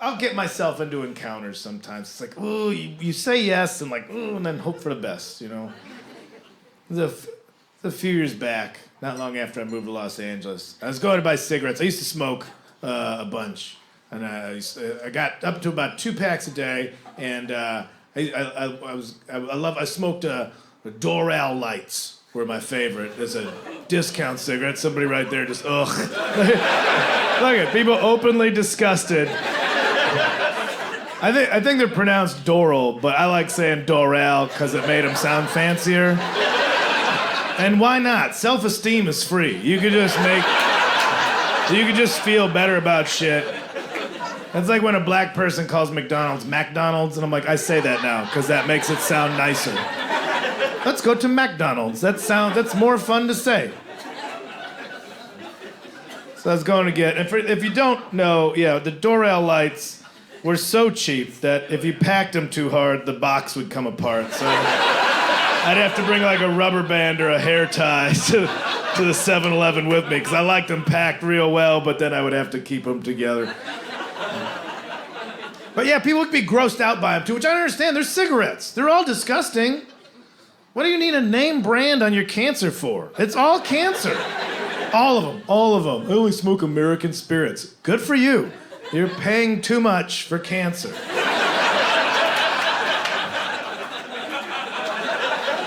I'll get myself into encounters sometimes. It's like, ooh, you say yes and like, ooh, and then hope for the best, you know? It was a few years back, not long after I moved to Los Angeles. I was going to buy cigarettes. I used to smoke a bunch. And I got up to about 2 packs a day, and I smoked Doral Lights were my favorite. There's a discount cigarette. Somebody right there just, ugh. Look at people openly disgusted. I think they're pronounced Doral, but I like saying Doral because it made them sound fancier. And why not? Self-esteem is free. You could just feel better about shit. It's like when a black person calls McDonald's McDonald's, and I'm like, I say that now because that makes it sound nicer. Let's go to McDonald's. That's more fun to say. So I was going to get, and if you don't know, yeah, the Doral Lights were so cheap that if you packed them too hard, the box would come apart. So I'd have to bring like a rubber band or a hair tie to the 7-Eleven with me because I liked them packed real well, but then I would have to keep them together. But yeah, people would be grossed out by them too, which I don't understand. They're cigarettes. They're all disgusting. What do you need a name brand on your cancer for? It's all cancer. All of them. I only smoke American spirits. Good for you. You're paying too much for cancer.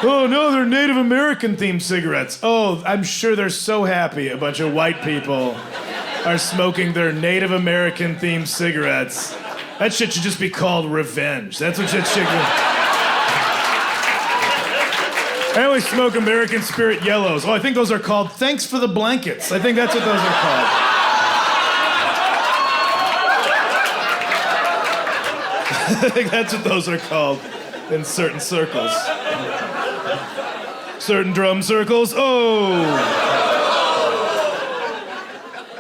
Oh no, they're Native American themed cigarettes. Oh, I'm sure they're so happy a bunch of white people are smoking their Native American themed cigarettes. That shit should just be called revenge. That's what shit should be. I always smoke American Spirit Yellows. Oh, I think those are called Thanks for the Blankets. I think that's what those are called. I think that's what those are called in certain circles. Certain drum circles. Oh!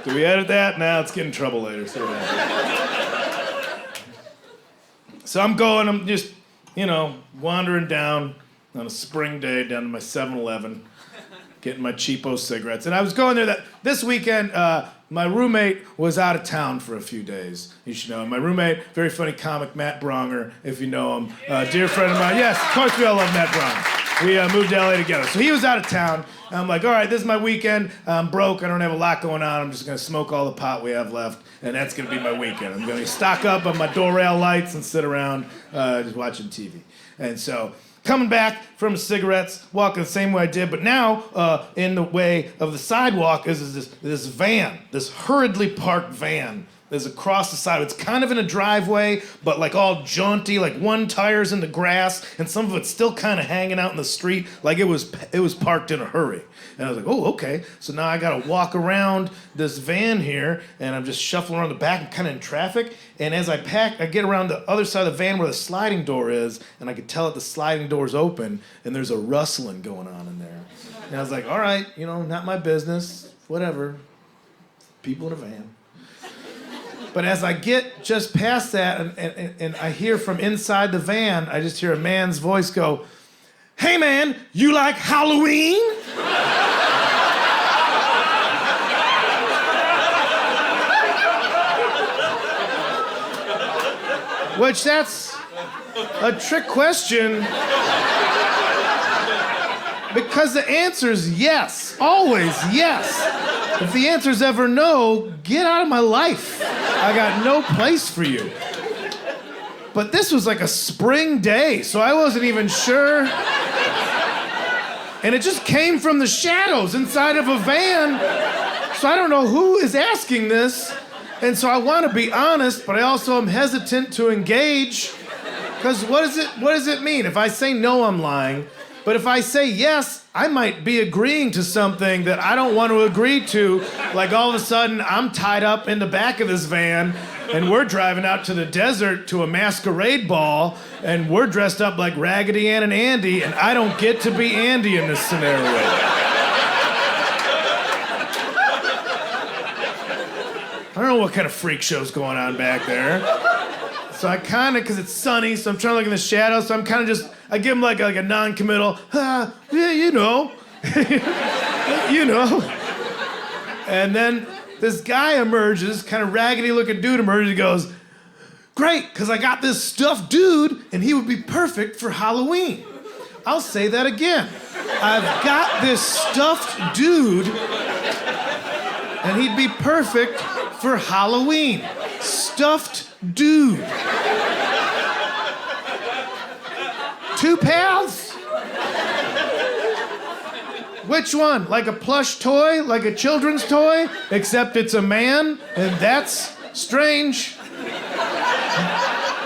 Do we edit that? Nah, let's get in trouble later. So I'm just, wandering down on a spring day down to my 7-Eleven, getting my cheapo cigarettes. And I was going there this weekend, my roommate was out of town for a few days. You should know him. My roommate, very funny comic, Matt Bronger, if you know him. Dear friend of mine. Yes, of course we all love Matt Bronger. We moved to LA together. So he was out of town. And I'm like, all right, this is my weekend. I'm broke. I don't have a lot going on. I'm just going to smoke all the pot we have left. And that's going to be my weekend. I'm going to stock up on my Doral Lights and sit around just watching TV. And so coming back from cigarettes, walking the same way I did, but now in the way of the sidewalk is this van, this hurriedly parked van. There's across the side. It's kind of in a driveway, but like all jaunty, like one tire's in the grass, and some of it's still kind of hanging out in the street, like it was parked in a hurry. And I was like, oh, okay. So now I gotta walk around this van here, and I'm just shuffling around the back and kind of in traffic. And as I get around the other side of the van where the sliding door is, and I could tell that the sliding door's open, and there's a rustling going on in there. And I was like, all right, not my business, whatever. People in a van. But as I get just past that and I hear from inside the van, I just hear a man's voice go, "Hey man, you like Halloween?" Which that's a trick question. Because the answer is yes, always yes. If the answer is ever no, get out of my life. I got no place for you. But this was like a spring day, so I wasn't even sure. And it just came from the shadows inside of a van. So I don't know who is asking this. And so I want to be honest, but I also am hesitant to engage. Because what does it mean? If I say no, I'm lying. But if I say yes, I might be agreeing to something that I don't want to agree to. Like all of a sudden, I'm tied up in the back of this van, and we're driving out to the desert to a masquerade ball, and we're dressed up like Raggedy Ann and Andy, and I don't get to be Andy in this scenario. I don't know what kind of freak show's going on back there. So I kind of, because it's sunny, so I'm trying to look in the shadows, so I'm kind of just, I give him like a non-committal, yeah, you know. You know. And then this guy emerges, kind of raggedy looking dude emerges, he goes, great, because I got this stuffed dude, and he would be perfect for Halloween. I'll say that again. I've got this stuffed dude, and he'd be perfect for Halloween. Stuffed dude. 2 paths? Which one? Like a plush toy? Like a children's toy? Except it's a man, and that's strange.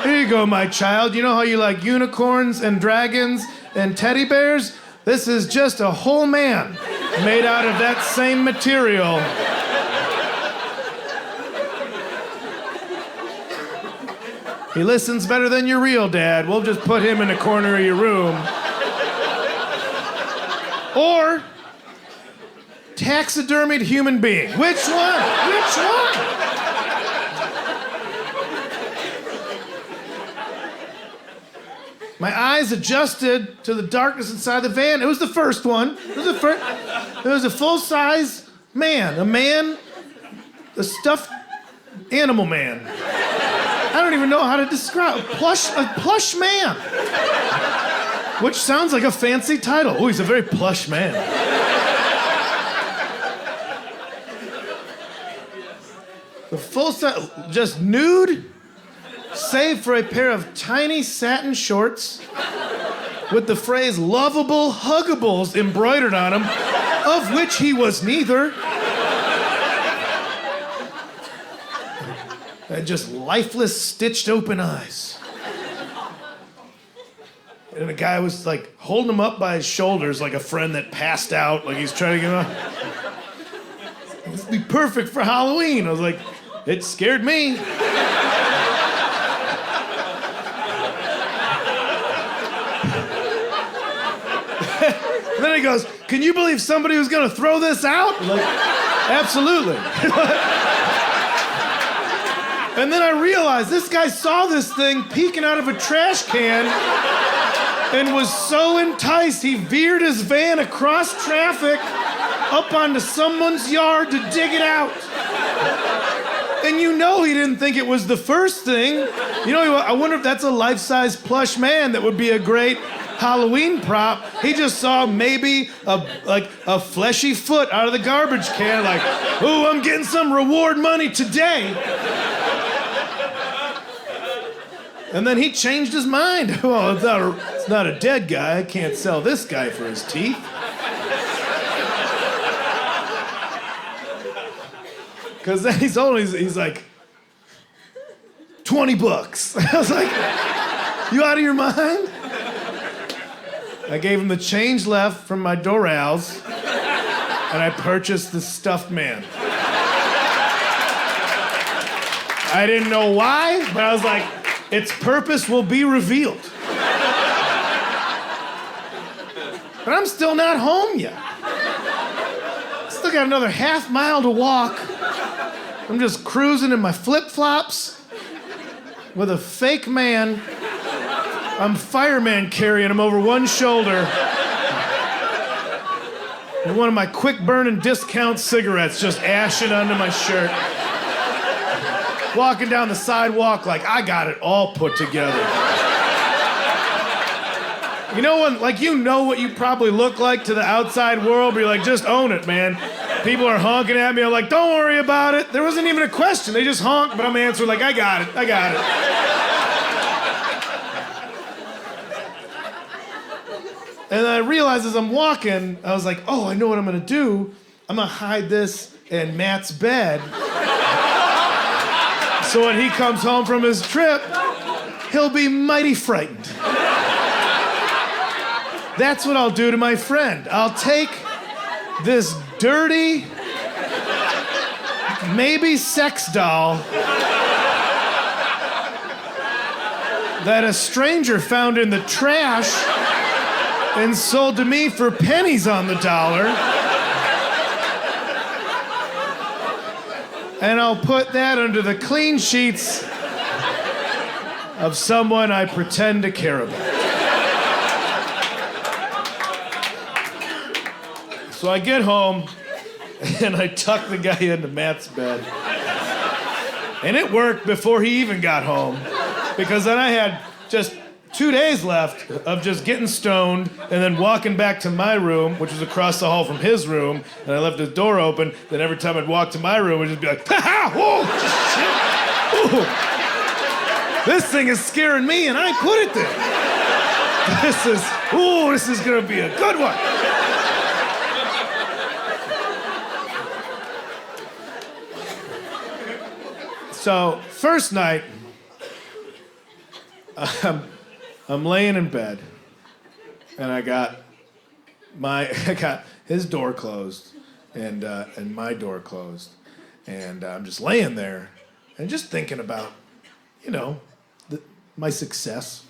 Here you go, my child. You know how you like unicorns and dragons and teddy bears? This is just a whole man made out of that same material. He listens better than your real dad. We'll just put him in the corner of your room. Or taxidermied human being. Which one? Which one? My eyes adjusted to the darkness inside the van. It was the first one. It was a full-size man. A stuffed animal man. I don't even know how to describe a plush man. Which sounds like a fancy title. Oh, he's a very plush man. The full size, just nude, save for a pair of tiny satin shorts with the phrase lovable huggables embroidered on them, of which he was neither. And just lifeless, stitched open eyes. And the guy was like holding him up by his shoulders like a friend that passed out, like he's trying to get him up. This would be perfect for Halloween. I was like, it scared me. And then he goes, can you believe somebody was gonna throw this out? I'm like, absolutely. And then I realized this guy saw this thing peeking out of a trash can and was so enticed, he veered his van across traffic up onto someone's yard to dig it out. And you know he didn't think it was the first thing. You know, I wonder if that's a life-size plush man that would be a great Halloween prop. He just saw maybe a fleshy foot out of the garbage can, like, ooh, I'm getting some reward money today. And then he changed his mind. Well, it's not a dead guy. I can't sell this guy for his teeth. Because then he's like, 20 bucks. I was like, you out of your mind? I gave him the change left from my Dorals, and I purchased the stuffed man. I didn't know why, but I was like, its purpose will be revealed. But I'm still not home yet. Still got another half mile to walk. I'm just cruising in my flip-flops with a fake man. I'm fireman carrying him over one shoulder. And one of my quick-burning discount cigarettes just ashing onto my shirt. Walking down the sidewalk like I got it all put together. You know when, like, you know what you probably look like to the outside world, but you're like, just own it, man. People are honking at me, I'm like, don't worry about it. There wasn't even a question, they just honked, but I'm answering like, I got it. And I realized as I'm walking, I was like, oh, I know what I'm gonna do. I'm gonna hide this in Matt's bed. So when he comes home from his trip, he'll be mighty frightened. That's what I'll do to my friend. I'll take this dirty, maybe sex doll that a stranger found in the trash and sold to me for pennies on the dollar. And I'll put that under the clean sheets of someone I pretend to care about. So I get home, and I tuck the guy into Matt's bed. And it worked before he even got home. because then I had just 2 days left of just getting stoned and then walking back to my room, which was across the hall from his room, and I left his door open. Then every time I'd walk to my room, I'd just be like, ha ha, whoa, shit. Ooh. This thing is scaring me, and I put it there. This is gonna be a good one. So, first night, I'm laying in bed, and I got his door closed, and my door closed, and I'm just laying there, and just thinking about, my success.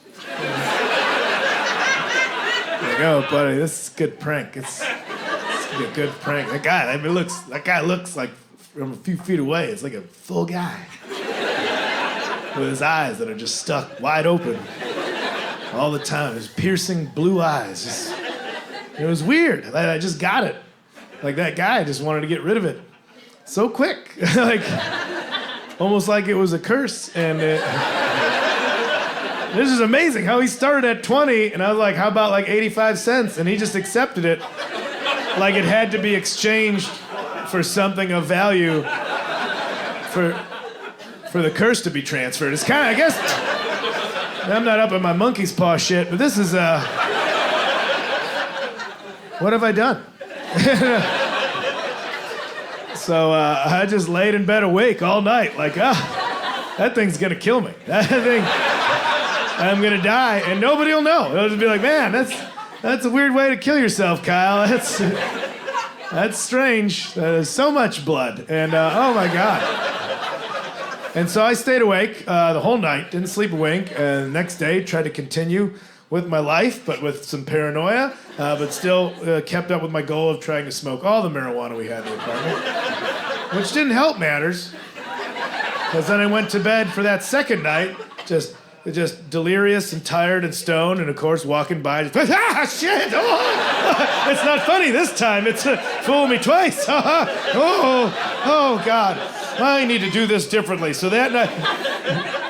Like, oh, buddy, this is a good prank. It's gonna be a good prank. That guy looks like from a few feet away. It's like a full guy with his eyes that are just stuck wide open all the time. His piercing blue eyes. It was weird. I just got it. Like that guy just wanted to get rid of it so quick, like almost like it was a curse. And this is amazing how he started at 20, and I was like, how about like 85 cents? And he just accepted it like it had to be exchanged for something of value for the curse to be transferred. It's kind of, I guess, I'm not up in my monkey's paw shit, but this is, what have I done? So I just laid in bed awake all night, like, that thing's gonna kill me. That thing, I'm gonna die, and nobody will know. They'll just be like, man, that's a weird way to kill yourself, Kyle. That's strange. There's so much blood, and oh my God. And so I stayed awake the whole night, didn't sleep a wink, and the next day tried to continue with my life, but with some paranoia, but still kept up with my goal of trying to smoke all the marijuana we had in the apartment, which didn't help matters, because then I went to bed for that second night, just delirious and tired and stoned, and of course walking by, just, shit! Oh, it's not funny this time. It's fooled me twice. Oh God, I need to do this differently. So that night,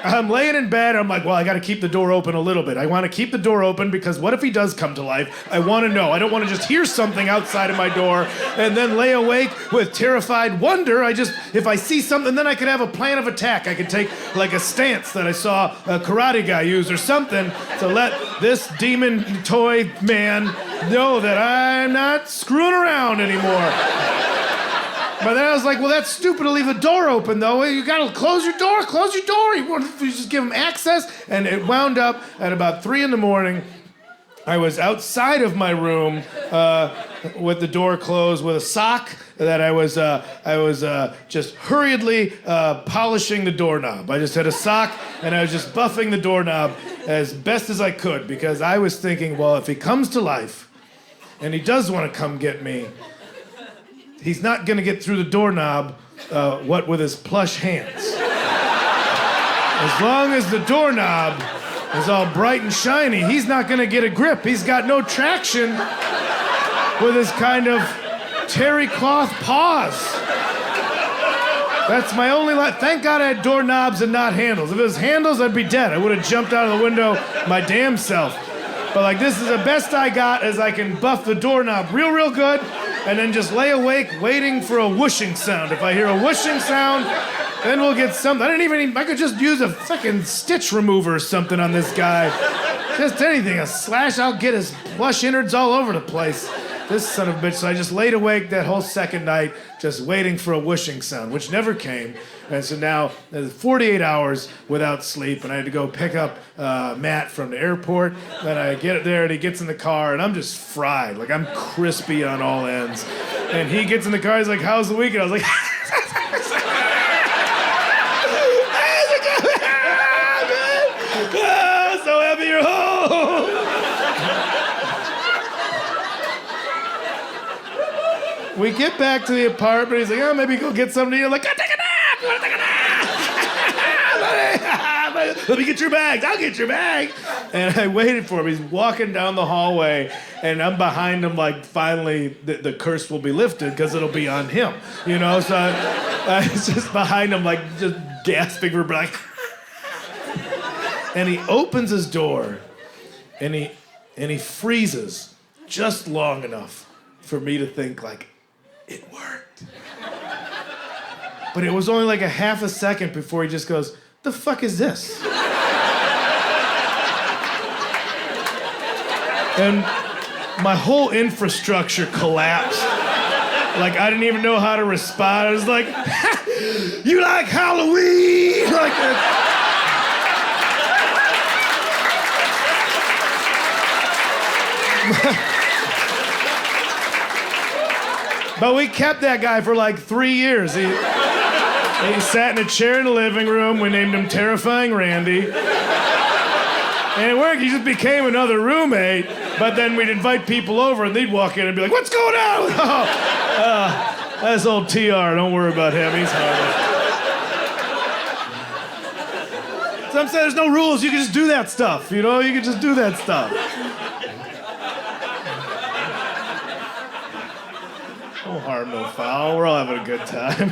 I'm laying in bed. I'm like, well, I got to keep the door open a little bit. I want to keep the door open because what if he does come to life? I want to know. I don't want to just hear something outside of my door and then lay awake with terrified wonder. If I see something, then I could have a plan of attack. I could take like a stance that I saw a karate guy use or something to let this demon toy man know that I'm not screwing around anymore. But then I was like, well, that's stupid to leave the door open, though. You gotta close your door. You just give him access. And it wound up at about 3 a.m. I was outside of my room with the door closed with a sock that I was just hurriedly polishing the doorknob. I just had a sock and I was just buffing the doorknob as best as I could because I was thinking, well, if he comes to life and he does want to come get me, he's not going to get through the doorknob, with his plush hands. As long as the doorknob is all bright and shiny, he's not going to get a grip. He's got no traction with his kind of terry cloth paws. That's my only Thank God I had doorknobs and not handles. If it was handles, I'd be dead. I would have jumped out of the window my damn self. But like, this is the best I got as I can buff the doorknob real good. And then just lay awake waiting for a whooshing sound. If I hear a whooshing sound, then we'll get something. I could just use a fucking stitch remover or something on this guy. Just anything, a slash, I'll get his plush innards all over the place. This son of a bitch. So I just laid awake that whole second night just waiting for a whooshing sound, which never came. And so now, 48 hours without sleep, and I had to go pick up Matt from the airport. Then I get there, and he gets in the car, and I'm just fried. Like, I'm crispy on all ends. And he gets in the car, he's like, how's the weekend? I was like, so happy you're home. We get back to the apartment, he's like, oh, maybe go get something to eat. I'm like, go take a nap! You wanna take a nap? Let me get your bags. I'll get your bag. And I waited for him. He's walking down the hallway, and I'm behind him like, finally, the curse will be lifted because it'll be on him. You know, so I was just behind him like, just gasping for breath. And he opens his door, and he freezes just long enough for me to think, like, it worked. But it was only like a half a second before he just goes, the fuck is this? And my whole infrastructure collapsed. Like, I didn't even know how to respond. I was like, you like Halloween? Like that. But we kept that guy for like 3 years. He sat in a chair in the living room. We named him Terrifying Randy. And it worked. He just became another roommate. But then we'd invite people over, and they'd walk in and be like, what's going on? Oh, that's old TR. Don't worry about him. He's harmless. So I'm saying there's no rules. You can just do that stuff. You know, you can just do that stuff. No harm, no foul. We're all having a good time.